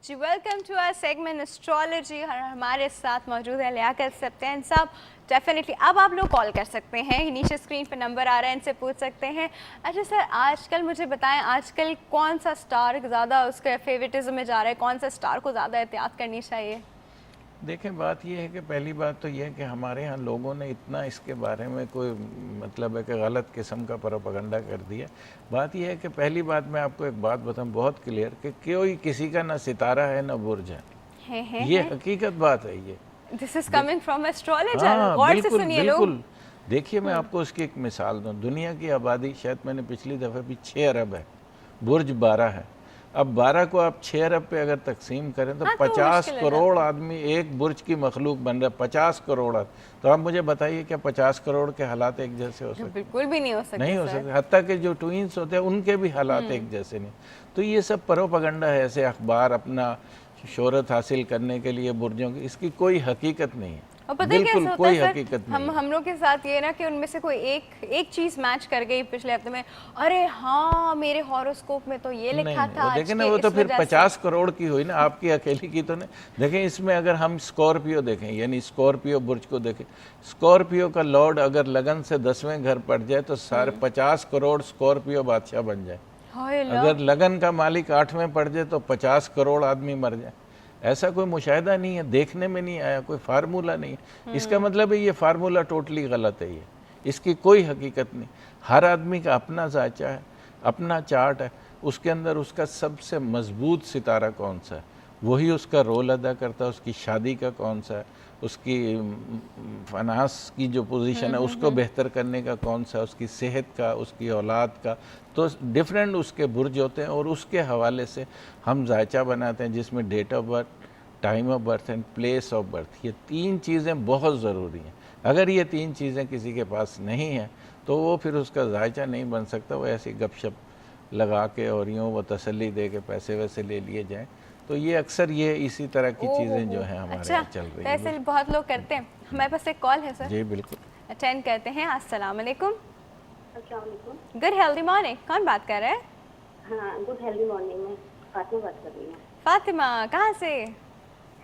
Ji welcome to our segment astrology. हमारे साथ मौजूद है लियाकत सप्तान साहब। डेफिनेटली अब आप लोग कॉल कर सकते हैं, नीचे स्क्रीन पर नंबर आ रहा है, इनसे पूछ सकते हैं। अच्छा सर, आजकल मुझे बताएं, आजकल कौन सा स्टार ज़्यादा उसके फेवरेटिज्म में जा रहा है, कौन सा स्टार को ज़्यादा एहतियात करनी चाहिए? देखें, बात यह है कि पहली बात तो यह है कि हमारे यहाँ लोगों ने इतना इसके बारे में कोई मतलब है कि गलत किस्म का प्रोपेगेंडा कर दिया। बात यह है कि पहली बात मैं आपको एक बात बताऊँ बहुत क्लियर कि कोई किसी का ना सितारा है ना बुर्ज है। ये हकीकत बात है। ये this is coming from astrologer, हाँ, गौर से बिल्कुल सुनिए लोग। बिल्कुल। देखिए, मैं आपको उसकी एक मिसाल दूँ। दुनिया की आबादी शायद मैंने पिछली दफ़े भी 6 अरब है, बुर्ज 12 है। अब 12 को आप 6 अरब पे अगर तकसीम करें तो हाँ, तो 50 मुश्किल हो करोड़ जाता है। आदमी एक बुर्ज की मखलूक बन रहा है। 50 करोड़ तो आप मुझे बताइए, क्या 50 करोड़ के हालात एक जैसे हो जो सकते? बिल्कुल भी नहीं हो सकते नहीं हो सर। सकते। हत्ता के जो ट्विंस होते हैं उनके भी हालात एक जैसे नहीं। तो ये सब प्रोपेगेंडा है। ऐसे अखबार अपना शोहरत हासिल करने के लिए बुर्जों की, इसकी कोई हकीकत नहीं है। और पता है बिल्कुल कैसे होता है कोई सर, हकीकत नहीं है। हम लोग के साथ ये ना कि उनमें से कोई एक चीज मैच कर गई पिछले हफ्ते में। अरे हाँ, मेरे हॉरोस्कोप में तो ये नहीं लिखा नहीं, था वो आज देखें ना, के वो तो इस फिर वजह से। 50 करोड़ की हुई ना, आपकी अकेली की तो नहीं। देखें, इसमें अगर हम स्कॉर्पियो देखें, यानी स्कॉर्पियो बुर्ज को देखें, स्कॉर्पियो का लॉर्ड अगर लगन से 10वें घर पड़ जाए तो सारे 50 करोड़ स्कॉर्पियो बादशाह बन जाए। हाय अल्लाह। अगर लगन का मालिक 8वें पड़ जाए तो 50 करोड़ आदमी मर जाए। ऐसा कोई मुशाहिदा नहीं है, देखने में नहीं आया, कोई फार्मूला नहीं है। इसका मतलब है ये फार्मूला टोटली गलत है। ये इसकी कोई हकीकत नहीं। हर आदमी का अपना जायचा है, अपना चार्ट है। उसके अंदर उसका सबसे मजबूत सितारा कौन सा है, वही उसका रोल अदा करता है। उसकी शादी का कौन सा है, उसकी फाइनेंस की जो पोजीशन है उसको बेहतर करने का कौन सा, उसकी सेहत का, उसकी औलाद का। तो डिफरेंट उसके बुर्ज होते हैं और उसके हवाले से हम जायचा बनाते हैं, जिसमें date of birth, time of birth and place of birth, ये 3 चीज़ें बहुत ज़रूरी हैं। अगर ये 3 चीज़ें किसी के पास नहीं हैं तो वो फिर उसका जायचा नहीं बन सकता। वो ऐसी गपशप लगा के और यूँ वो तसल्ली दे के पैसे वैसे ले लिए जाएँ। तो ये अक्सर ये इसी तरह की ओ चीज़ें हो। जो हैं हमारे अच्छा, यहाँ चल तो रही ऐसे है। बहुत लोग करते हैं। हमारे पास एक कॉल है सर, जी बिल्कुल। अटेंड करते हैं। अस्सलाम वालेकुम। अस्सलाम वालेकुम। Good healthy morning. कौन बात कर रहा है? हाँ, गुड हेल्दी मॉर्निंग में फातिमा बात कर रही हूँ। फातिमा, कहाँ से?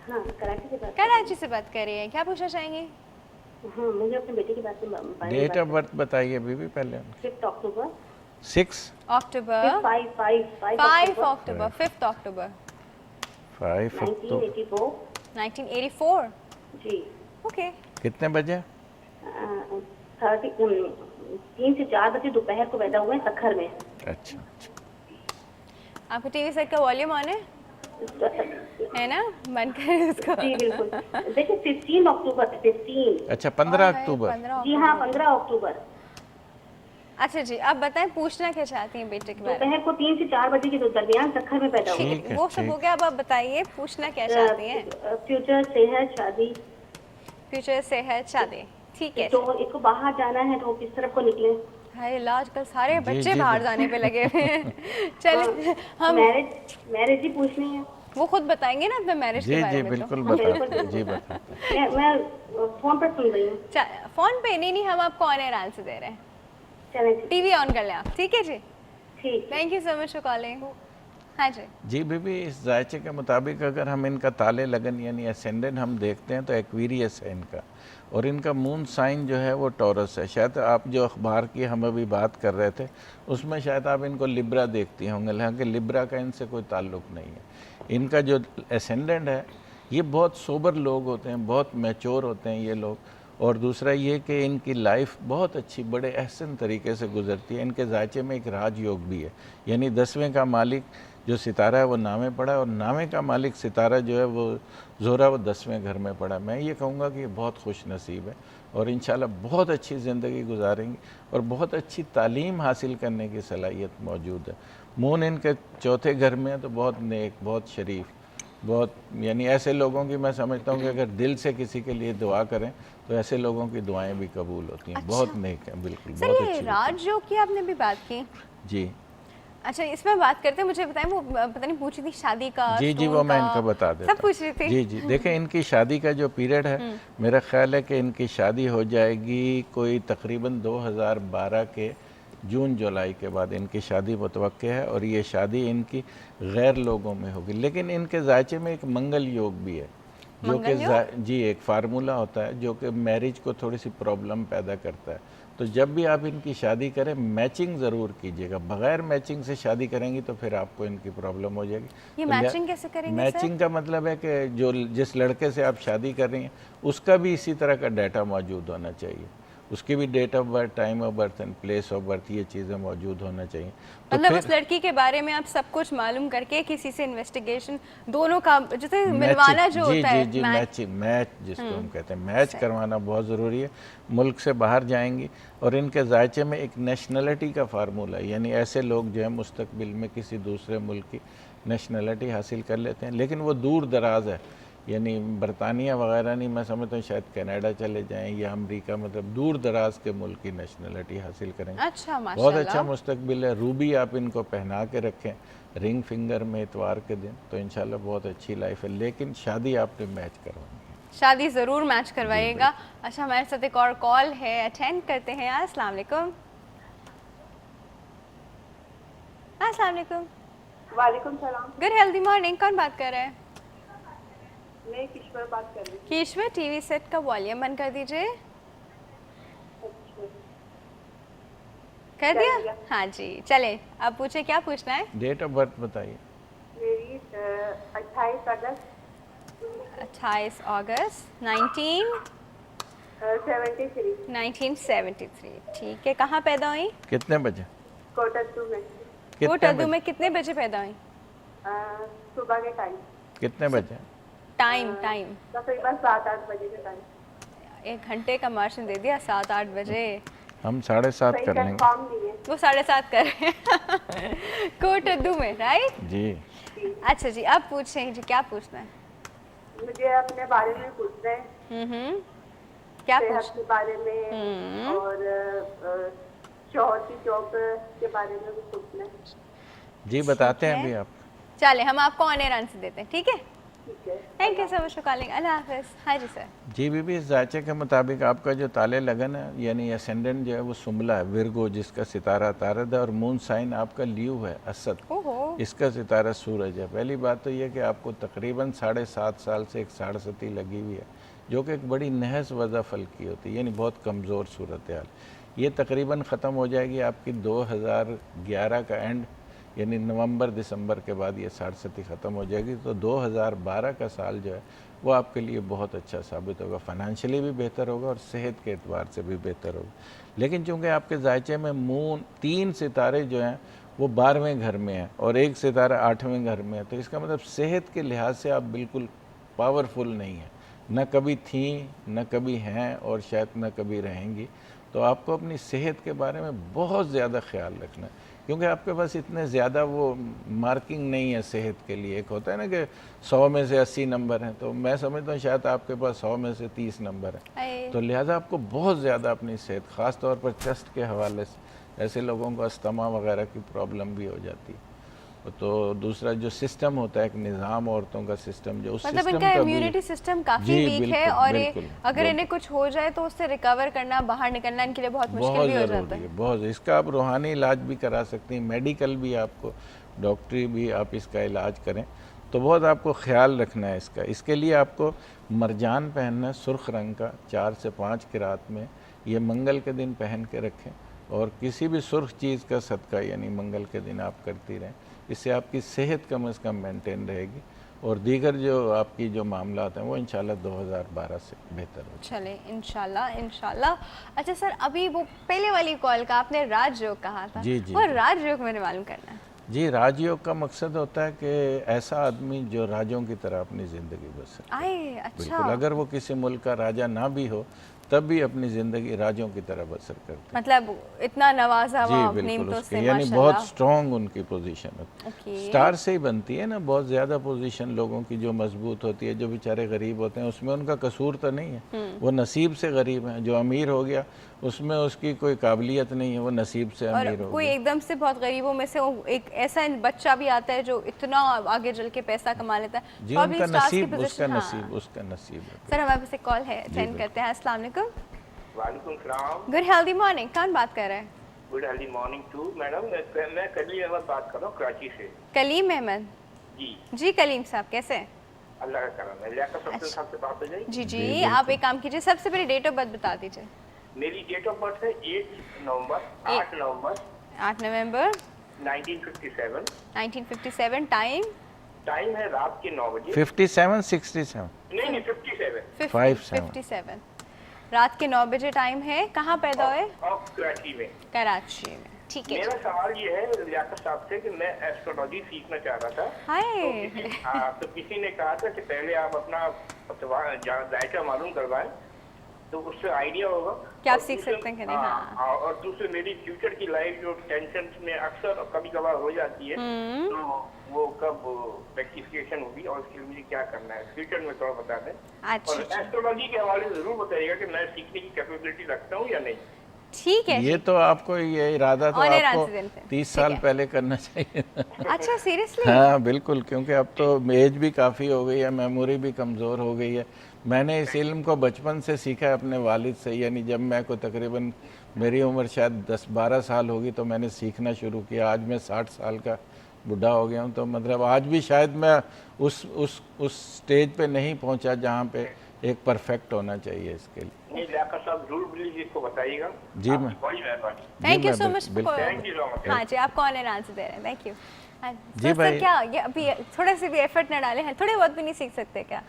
हाँ, कराची से बात कर रही कराची से बात कर रही हैं, क्या पूछना चाहेंगी? हूँ। हाँ, मुझे अपने बेटे के बारे में डेट ऑफ बर्थ बताइए बीबी पहले। 5 अक्टूबर 6 अक्टूबर 5 अक्टूबर 5 अक्टूबर 5 अक्टूबर 1984। 1984। जी। ओके। कितने बजे? 3 से 4 बजे दोपहर को पैदा हुए हैं सखर में। अच्छा। आपको टीवी सेट का वॉल्यूम ऑन है ना? बंद करें उसको। जी बिल्कुल। देखिए 15 अक्टूबर 15। अच्छा, 15 अक्टूबर। 15 जी हाँ, 15 अक्टूबर अच्छा जी, अब बताएं पूछना क्या चाहती हैं बेटे के बारे में? दोपहर को 3 से 4 बजे के दरमियान सखर में पैदा हुए। ठीक है, वो सब हो गया, अब आप बताइए पूछना क्या चाहती हैं? फ्यूचर, सेहत, शादी। फ्यूचर से है शादी, ठीक है। तो इसको बाहर जाना है तो किस तरफ को निकले? हाय अल्लाह, आजकल सारे जी, बच्चे जी, बाहर जी। जाने पे लगे हुए हैं। चलिए हम मैरिज ही पूछनी है। वो खुद बताएंगे ना अपने मैरिज के जी बारे जी में। बिल्कुल हाँ, बताते हैं, जी बताते हैं। मैं फोन पर सुन रही हूँ। फोन पे नहीं, हम आपको ऑन एयर आंसर दे रहे हैं। चलें जी। टीवी ऑन कर लें आप, ठीक है जी। ठीक। Thank you so much for calling. हाँ जी। जी बीबी, इस जायचे के मुताबिक अगर हम इनका ताले लगन यानी असेंडेंट हम देखते हैं तो एक्वेरियस है इनका, और इनका मून साइन जो है वो टॉरस है। शायद आप जो अखबार की हम अभी बात कर रहे थे उसमें शायद आप इनको लिब्रा देखती होंगे, हालांकि लिब्रा का इनसे कोई ताल्लुक़ नहीं है। इनका जो असेंडेंट है ये बहुत सोबर लोग होते हैं, बहुत मैच्योर होते हैं ये लोग। और दूसरा ये कि इनकी लाइफ बहुत अच्छी, बड़े अहसन तरीके से गुजरती है। इनके जायचे में एक राजयोग भी है, यानी 10वें का मालिक जो सितारा है वो नामे पड़ा है, और नामे का मालिक सितारा जो है वो ज़ोरा, वो 10वें घर में पड़ा। मैं ये कहूँगा कि ये बहुत खुश नसीब है और इंशाल्लाह बहुत अच्छी ज़िंदगी गुजारेंगी और बहुत अच्छी तालीम हासिल करने की सलाहियत मौजूद है। मून इनके 4थे घर में है तो बहुत नेक, बहुत शरीफ, बहुत यानी ऐसे लोगों की मैं समझता हूँ कि अगर दिल से किसी के लिए दुआ करें तो ऐसे लोगों की दुआएं भी कबूल होती हैं। अच्छा। बहुत नेक है, बिल्कुल सर बहुत ये अच्छी राजयोग की आपने भी बात की। जी अच्छा, इसमें बात करते हैं, मुझे बताएं वो पता नहीं पूछी थी शादी का, जी जी, स्टोन वो मैं का, इनको बता देता सब पूछ रही थी। जी जी, देखें इनकी शादी का जो पीरियड है, मेरा ख्याल है कि इनकी शादी हो जाएगी कोई तकरीबन 2012 के जून जुलाई के बाद इनकी शादी मुतवक्के है और ये शादी इनकी गैर लोगों में होगी। लेकिन इनके जायचे में एक मंगल योग भी है, जो कि जी एक फार्मूला होता है जो कि मैरिज को थोड़ी सी प्रॉब्लम पैदा करता है। तो जब भी आप इनकी शादी करें मैचिंग ज़रूर कीजिएगा, बगैर मैचिंग से शादी करेंगी तो फिर आपको इनकी प्रॉब्लम हो जाएगी। ये तो मैचिंग कैसे करेंगे मैचिंग का मतलब है कि जो जिस लड़के से आप शादी कर रही हैं उसका भी इसी तरह का डाटा मौजूद होना चाहिए, उसकी भी date of birth, time of birth and place of birth, ये चीज़ें मौजूद होना चाहिए। तो मतलब उस लड़की के बारे में आप सब कुछ मालूम करके किसी से इन्वेस्टिगेशन दोनों का जैसे मिलवाना जो होता है, जी मैच जिसको हम कहते हैं, मैच करवाना बहुत ज़रूरी है। मुल्क से बाहर जाएंगी और इनके जायचे में एक नेशनलिटी का फार्मूला है, यानी ऐसे लोग जो है मुस्तकबिल में किसी दूसरे मुल्क की नेशनलिटी हासिल कर लेते हैं, लेकिन वो दूर दराज है, यानी बरतानिया वगैरह नहीं, मैं समझता हूँ शायद कनाडा चले जाएं या अमेरिका, मतलब दूर दराज के मुल्क की नेशनलिटी हासिल करेंगे। अच्छा, बहुत माशाल्लाह। अच्छा मुस्तकबिल है। रूबी आप इनको पहना के रखें रिंग फिंगर में इतवार के दिन, तो इंशाल्लाह बहुत अच्छी लाइफ है। लेकिन शादी आपने मैच करवानी है, शादी ज़रूर मैच करवाइएगा। अच्छा, हमारे साथ एक और कॉल है, अटेंड करते हैं। अस्सलाम वालेकुम। अस्सलाम वालेकुम। वालेकुम सलाम। Good healthy morning. कौन बात कर रहे हैं? मैं किश्वर बात कर रही हूँ। कीश्वर, टीवी सेट का वॉल्यूम बंद कर दीजिए। अच्छा, कर कर दिया? दिया। हाँ जी, चले अब पूछे, क्या पूछना है? डेट ऑफ बर्थ बताइए। मेरी 28 अगस्त 28 अगस्त 73 1973। ठीक है, कहाँ पैदा हुई? कितने बजे? कोटद्दू में। कोटद्दू में। कितने बजे पैदा हुई? सुबह के टाइम कितने बजे? टाइम तकरीबन 7-8 बजे के टाइम। 1 घंटे का मार्जिन दे दिया, 7-8 बजे। हम 7:30 सही कर लेंगे। कंफर्म नहीं है। वो 7:30 कर रहे हैं कोटद्दू में, राइट? जी अच्छा जी, अब पूछें जी, क्या पूछना है? मुझे अपने बारे में पूछना है, क्या सेहत पूछ के बारे में और शौहर की जॉब के बारे में भी पूछना है। जी बताते हैं है। अभी आप। चले, हम आपको ऑन एयर आंसर देते हैं, ठीक है? ठीक है, thank you so much for calling. अल्लाह हाफिज़। हाँ जी सर। जी बीबी, इस जायचे के मुताबिक आपका जो ताले लगन है यानी असेंडेंट जो है वो सुमला है, विरगो जिसका सितारा तारद है, और मून साइन आपका ल्यू है, असद, ओहो। इसका सितारा सूरज है। पहली बात तो ये कि आपको तकरीबन 7.5 साल से एक साढ़सती लगी हुई है, जो कि एक बड़ी नहस वज़ा फल की होती है, यानी बहुत कमज़ोर सूरत हाल। ये तकरीबन ख़त्म हो जाएगी आपकी 2011 का एंड, यानी नवंबर दिसंबर के बाद ये साढ़सती ख़त्म हो जाएगी। तो 2012 का साल जो है वो आपके लिए बहुत अच्छा साबित होगा, फाइनेंशियली भी बेहतर होगा और सेहत के एतबार से भी बेहतर होगा। लेकिन चूँकि आपके जायचे में मून 3 सितारे जो हैं वो 12वें घर में हैं और 1 सितारा 8वें घर में है, तो इसका मतलब सेहत के लिहाज से आप बिल्कुल पावरफुल नहीं हैं, न कभी थी न कभी हैं और शायद न कभी रहेंगी। तो आपको अपनी सेहत के बारे में बहुत ज़्यादा ख्याल रखना है, क्योंकि आपके पास इतने ज़्यादा वो मार्किंग नहीं है सेहत के लिए। एक होता है ना कि 100 में से 80 नंबर हैं, तो मैं समझता हूँ शायद आपके पास 100 में से 30 नंबर हैं। तो लिहाजा आपको बहुत ज़्यादा अपनी सेहत, ख़ास तौर पर चेस्ट के हवाले से, ऐसे लोगों को अस्थमा वगैरह की प्रॉब्लम भी हो जाती है। तो दूसरा जो सिस्टम होता है, एक निज़ाम औरतों का सिस्टम, जो उस मतलब सिस्टम इनका का इम्यूनिटी सिस्टम काफ़ी जी, वीक है, बिल्कुल, और बिल्कुल, अगर इन्हें कुछ हो जाए तो उससे रिकवर करना, बाहर निकलना इनके लिए बहुत मुश्किल बहुत भी हो जाता ज़रूरी है। है, बहुत। इसका आप रूहानी इलाज भी करा सकती हैं, मेडिकल भी, आपको डॉक्टरी भी आप इसका इलाज करें। तो बहुत आपको ख्याल रखना है इसका। इसके लिए आपको मरजान पहनना है सुर्ख रंग का, 4 से 5 की रात में, ये मंगल के दिन पहन के रखें, और किसी भी सुर्ख चीज़ का सदका यानी मंगल के दिन आप करती रहें। इससे आपकी सेहत कम अज़ कम मेंटेन रहेगी और दीगर जो आपकी जो मामलात हैं वो इंशाल्लाह 2012 से बेहतर हो। चले इंशाल्लाह। अच्छा सर, अभी वो पहले वाली कॉल का आपने राजयोग कहा था, जी, जी, वो जी। राजयोग मैंने मालूम करना है। जी, राजयोग का मकसद होता है कि ऐसा आदमी जो राजों की तरह अपनी ज़िंदगी बसर करे। आए, अच्छा। बिल्कुल, अगर वो किसी मुल्क का राजा ना भी हो तब भी अपनी ज़िंदगी राजों की तरह बसर करते हैं। मतलब इतना नवाजा हुआ जी अपनी बिल्कुल, तो उसके से यानी बहुत माशाल्लाह। स्ट्रॉन्ग उनकी पोजीशन होती है। ओके। स्टार से ही बनती है ना बहुत ज़्यादा पोजीशन लोगों की, जो मजबूत होती है। जो बेचारे गरीब होते हैं उसमें उनका कसूर तो नहीं है, वो नसीब से गरीब हैं। जो अमीर हो गया उसमें उसकी कोई काबिलियत नहीं है, वो नसीब से और अमीर हो कोई गया। एकदम से बहुत गरीबों में से वो एक ऐसा बच्चा भी आता है जो इतना आगे चल के पैसा कमा लेता है। जी, Probably उनका stars की नसीब, उसका position, हाँ। नसीब, उसका नसीब है। सर हमारे पास एक कॉल है, अटेंड बिल्कुल। करते हैं। अस्सलाम वालेकुम। वालेकुम सलाम। Good healthy morning. कौन बात कर रहे हैं? Good early morning to madam. मैं कलीम अहमद बात कर रहा हूँ कराची से। कलीम अहमद जी जी, कलीम साहब कैसे हैं? अल्लाह का करम है। लियाकत सफ्तर साहब से बात हो जाएगी? जी जी, जी, बिल्कुल। आप एक काम कीजिए, सबसे पहले डेट ऑफ बर्थ बता दीजिए। मेरी डेट ऑफ बर्थ है 8 नवंबर 8 नवंबर 8 नवंबर 1957। 1957। टाइम है रात के 9 बजे। 57 67 नहीं 57 57 रात के 9 बजे टाइम है। कहाँ पैदा हुए? और कराची में। कराची में, ठीक है मेरा जी। सवाल ये है लियाकत साहब से कि मैं एस्ट्रोलॉजी सीखना चाह रहा था। हाय, तो किसी ने कहा था कि पहले आप अपना जायका मालूम करवाएं तो उससे आइडिया होगा क्या आप और सीख दूसरे- सकते हैं कि नहीं। हाँ, और दूसरे मेरी फ्यूचर की लाइफ जो टेंशन में अक्सर कभी कभार हो जाती है, तो वो कब रेक्टिफिकेशन होगी और उसके लिए मुझे क्या करना है फ्यूचर में थोड़ा बता दें। अच्छा और अच्छा, एस्ट्रोलॉजी के हवाले से जरूर बताइएगा कि मैं सीखने की कैपेबिलिटी रखता हूँ या नहीं। ठीक है ये जी। तो आपको ये इरादा तो On air आपको answer देते हैं। 30 ठीक साल है। पहले करना चाहिए। अच्छा, सीरियसली? हाँ बिल्कुल, क्योंकि अब तो एज भी काफ़ी हो गई है, मेमोरी भी कमज़ोर हो गई है। मैंने इस इल्म को बचपन से सीखा है अपने वालिद से, यानी जब मैं को तकरीबन मेरी उम्र शायद 10-12 साल होगी तो मैंने सीखना शुरू किया। आज मैं 60 साल का बूढ़ा हो गया हूँ, तो मतलब आज भी शायद मैं उस स्टेज पे नहीं पहुँचा जहाँ पे एक परफेक्ट होना चाहिए इसके लिए। नहीं लियाकत साहब जरूर प्लीज इसको बताइएगा। जी, आपकी मैं- बड़ी मेहरबानी। थैंक यू मैं सो मच। बिल्कुल- थैंक यू सो मच। हाँ जी, आपको ऑन एयर आंसर दे रहे हैं। Thank you. जी भाई। क्या ये अभी थोड़ा सी भी एफर्ट न डालें, थोड़े बहुत भी नहीं सीख सकते क्या?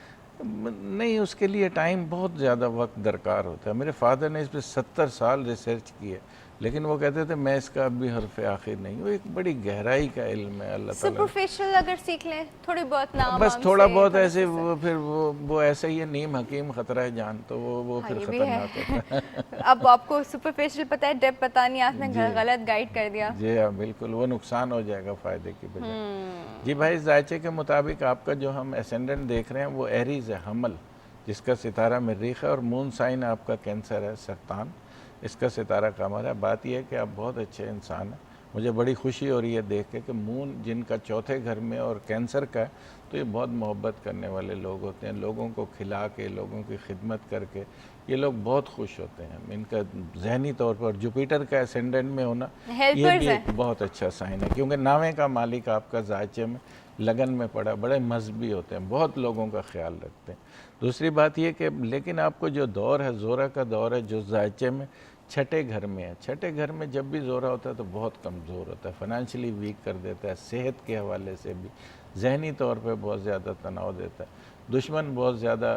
नहीं, उसके लिए टाइम बहुत ज़्यादा वक्त दरकार होता है। मेरे फादर ने इस पर 70 साल रिसर्च की है, लेकिन वो कहते थे मैं इसका अभी हरफ आखिर नहीं। वो एक बड़ी गहराई का इल्म है अल्लाह ताला। सुपरफिशियल अगर सीख लें थोड़ी बहुत नाम बस वाम थोड़ा से, बहुत थोड़ा ऐसे सा- वो फिर वो ऐसा ही है, नीम हकीम खतरा है जान, तो वो हाँ, फिर ये भी है। खतरनाक होता है। अब आपको सुपरफिशियल पता है, डेप्थ पता नहीं, आपने गलत गाइड कर दिया। जी हाँ बिल्कुल, वो नुकसान हो जाएगा फ़ायदे की बजाय। जी भाई, जायचे के मुताबिक आपका जो हम एसेंडेंट देख रहे हैं वो एरीज है, हमल, जिसका सितारा मरीख है, और मून साइन आपका कैंसर है, सरतान, इसका सितारा कमर है। बात यह है कि आप बहुत अच्छे इंसान हैं। मुझे बड़ी खुशी हो रही है देख के कि मून जिनका चौथे घर में और कैंसर का है, तो ये बहुत मोहब्बत करने वाले लोग होते हैं। लोगों को खिला के, लोगों की खिदमत करके ये लोग बहुत खुश होते हैं। इनका जहनी तौर पर जुपिटर का एसेंडेंट में होना ये Helpers भी हैं। एक बहुत अच्छा साइन है, क्योंकि नावे का मालिक आपका जायचे में लगन में पड़ा, बड़े मजहबी होते हैं, बहुत लोगों का ख्याल रखते हैं। दूसरी बात ये कि लेकिन आपको जो दौर है, जोरा का दौर है, जो जायचे में छठे घर में है, छठे घर में जब भी जोरा होता है तो बहुत कमज़ोर होता है, फाइनेंशियली वीक कर देता है, सेहत के हवाले से भी, जहनी तौर पे बहुत ज़्यादा तनाव देता है, दुश्मन बहुत ज़्यादा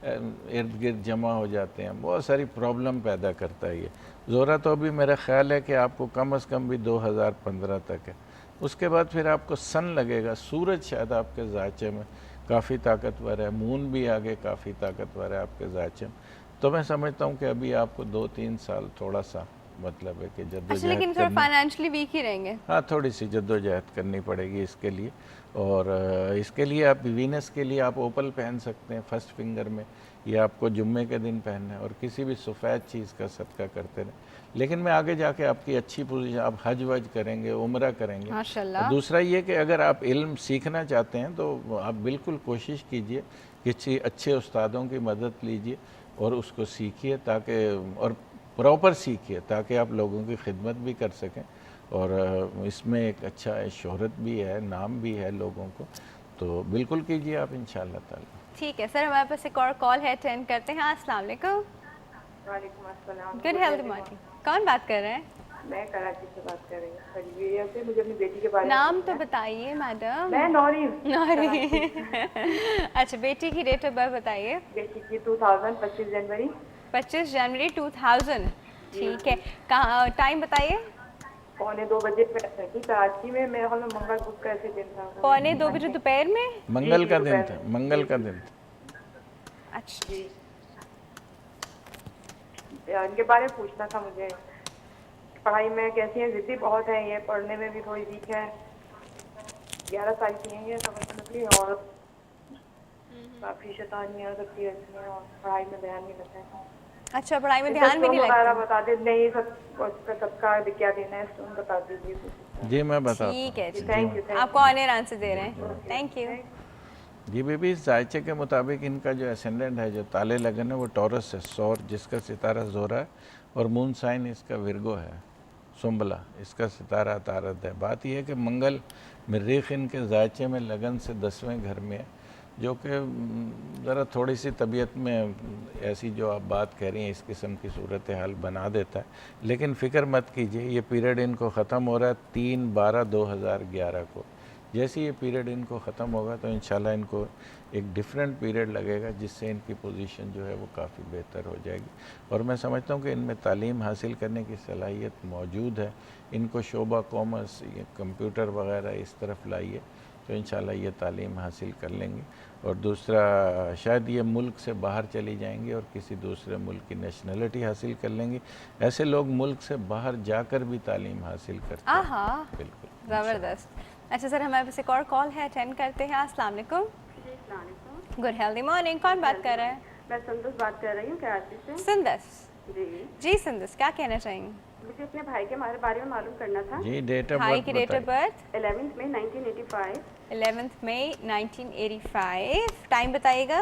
इर्द गिर्द जमा हो जाते हैं, बहुत सारी प्रॉब्लम पैदा करता है ये जोरा। तो अभी मेरा ख्याल है कि आपको कम अज़ कम भी 2015 तक है। उसके बाद फिर आपको सन लगेगा, सूरज शायद आपके जायचे में काफ़ी ताकतवर है, मून भी आगे काफ़ी ताकतवर है आपके जायचे में। तो मैं समझता हूँ कि अभी आपको 2-3 साल थोड़ा सा मतलब है कि अच्छा, जद्दोजहद लेकिन थोड़ा करनी, फाइनेंशियली वीक ही रहेंगे। हाँ थोड़ी सी जद्दोजहद करनी पड़ेगी इसके लिए। और इसके लिए आप वीनस के लिए आप ओपल पहन सकते हैं फर्स्ट फिंगर में, ये आपको जुम्मे के दिन पहनना है, और किसी भी सफ़ेद चीज़ का सदका करते रहें। लेकिन मैं आगे जाके आपकी अच्छी पोजीशन, आप हज वज करेंगे, उम्रा करेंगे। माशाल्लाह। और दूसरा ये कि अगर आप इल्म सीखना चाहते हैं तो आप बिल्कुल कोशिश कीजिए, किसी अच्छे उस्तादों की मदद लीजिए और उसको सीखिए, ताकि और प्रॉपर सीखिए ताकि आप लोगों की खिदमत भी कर सकें। और इसमें एक अच्छा शोहरत भी है, नाम भी है लोगों को, तो बिल्कुल कीजिए आप इंशाअल्लाह ताला। ठीक है सर, हमारे पास एक और कॉल है, अटेंड करते हैं। अस्सलाम वालेकुम। वालेकुम अस्सलाम। Good health morning. कौन बात कर रहे हैं? मैं कराची से बात कर रही हूँ खजूरिया से। मुझे अपनी बेटी के बारे में नाम तो पूछना है। बताइए मैडम। मैं नौरीन। अच्छा, बेटी की डेट ऑफ बर्थ बताइए। बेटी की 2000 25 जनवरी 25 जनवरी 2000। ठीक है, कहाँ, टाइम बताइए। 1:45 बजे थी कराची में। मेरे ख्याल में मंगल बुध का ऐसे दिन था। 1:45 बजे दोपहर में। मंगल का दिन दोपहर था, में। मंगल का दिन था। अच्छा, जी, इनके बारे में पूछना था मुझे। पढ़ाई में कैसी है? जिद्दी बहुत है ये, पढ़ने में भी थोड़ी वीक है। 11 साल की है ये समझ, और काफी शैतानियाँ करती रहती है और पढ़ाई में ध्यान नहीं लगता है। अच्छा, पढ़ाई में ध्यान भी नहीं वगैरह लगता। बता दे। नहीं, सबका क्या देना है स्टोन बता दीजिए। जी मैं बताता ठीक है जी, थैंक यू। आपको ऑन एयर आंसर दे रहे हैं। Thank you. हूँ। जी बेबी, इस जायचे के मुताबिक इनका जो एसेंडेंट है, जो ताले लगन है, वो टॉरस है, सौर, जिसका सितारा जोरा है, और मून साइन इसका विर्गो है, सुंबला, इसका सितारा तारद है। बात यह है कि मंगल मरीख इनके जायचे में लगन से 10वें घर में है, जो कि ज़रा थोड़ी सी तबीयत में ऐसी जो आप बात कह रही हैं इस किस्म की सूरत हाल बना देता है। लेकिन फ़िक्र मत कीजिए, ये पीरियड इनको ख़त्म हो रहा है 3/12/2011 को। जैसे ये पीरियड इनको ख़त्म होगा तो इंशाल्लाह इनको एक डिफरेंट पीरियड लगेगा, जिससे इनकी पोजीशन जो है वो काफ़ी बेहतर हो जाएगी। और मैं समझता हूँ कि इनमें तालीम हासिल करने की सलाहियत मौजूद है। इनको शोबा कॉमर्स, ये कंप्यूटर वगैरह इस तरफ लाइए तो इंशाल्लाह ये तालीम हासिल कर लेंगे। और दूसरा, शायद ये मुल्क से बाहर चली जाएंगी और किसी दूसरे मुल्क की नेशनलिटी हासिल कर लेंगी। ऐसे लोग मुल्क से बाहर जाकर भी तालीम हासिल करते हैं। आहा, बिल्कुल, ज़बरदस्त। अच्छा सर, हमारे पास एक और कॉल है, अटेंड करते हैं। अस्सलाम वालेकुम। Good healthy morning. कौन बात कर रहा है? मैं संतोष बात कर रही हूँ कराची से। सिंदस जी जी, सिंदस क्या कहना चाहेंगे? मुझे अपने भाई के बारे में मालूम करना था। जी, डेट ऑफ भाई बर्थ की डेट ऑफ बताइए। बर्थ 11 मई 1985, 11 मई 1985। टाइम बताइएगा।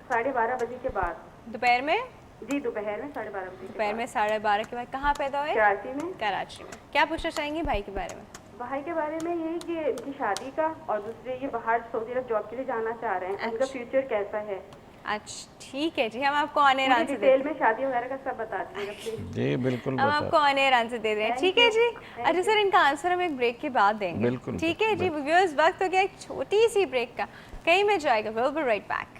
12:30 बजे के बाद। दोपहर में? जी, दोपहर में 12:30 बजे के दोपहर में 12:30 के बाद। कहाँ पैदा हुए? कराची में। कराची में। क्या पूछना चाहेंगी भाई के बारे में? भाई के बारे में यही कि इनकी शादी का, और दूसरे ये बाहर सऊदी अरब जॉब के लिए जाना चाह रहे हैं। उनका फ्यूचर कैसा है? अच्छा ठीक है जी, हम आपको ऑन एयर आंसर डिटेल में शादी वगैरह का सब बता दीजिएगा प्लीज। जी बिल्कुल हम बता। आपको ऑन एयर आंसर दे रहे हैं, ठीक है जी। अच्छा सर, इनका आंसर हम एक ब्रेक के बाद देंगे। बिल्कुल, ठीक है जी व्यूअर्स, वक्त हो गया एक छोटी सी ब्रेक का, कहीं में जाएगा। Will be right back.